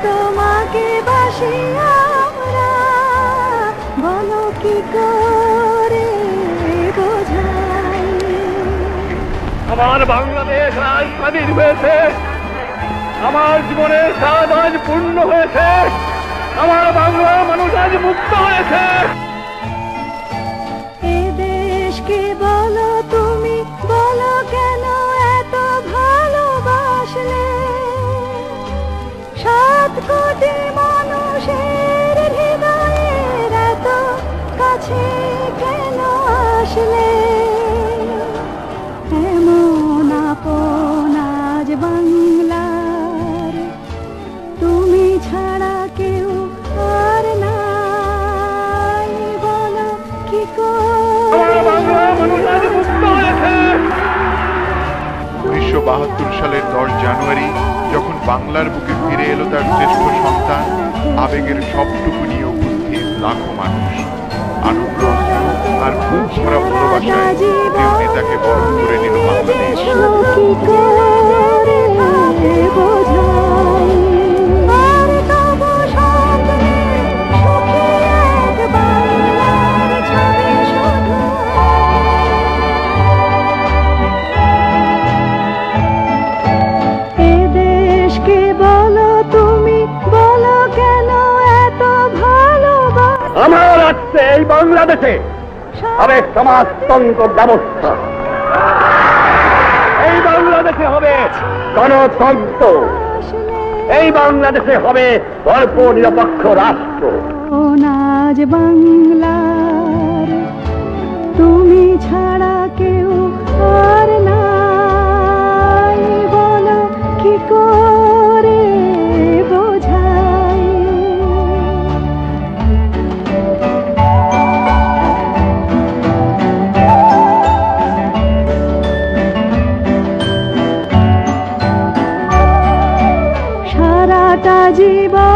তোমাকে বাসি আমরা, বলো কি করে বোঝাই। আমার বাংলাদেশ আজ স্বাধীন হয়েছে, আমার জীবনের স্বাদ আজ পূর্ণ হয়েছে, আমার বাংলার মানুষ আজ মুক্ত হয়েছে। এ দেশকে বলো তুমি, বলো কেন এত ভালোবাসলে, 7 কোটি মানুষের হৃদয়ের এত কাছে কেন আসলে। এমন আপন আজ বাংলার, তুমি ছাড়া কেউ আর নাই, বলো কি করে। 1972 সালের 10 জানুয়ারি যখন বাংলার বুকে ফিরে এলো তার শ্রেষ্ঠ সন্তান, আবেগের সবটুকু নিয়ে উপস্থিত লাখো মানুষ। আনন্দ আর বুক ভরা ভালোবাসায় প্রিয় নেতাকে বরণ করে নিল বাংলাদেশ। আমার আসছে এই বাংলাদেশে হবে সমাজতন্ত্র ব্যবস্থা, এই বাংলাদেশে হবে গণতন্ত্র, এই বাংলাদেশে হবে অল্প নিরপেক্ষ রাষ্ট্র। আজ বাংলার, তুমি ছাড়া কেউ আর নাই, বলো কি করে বোঝাই। সারাটা জীবন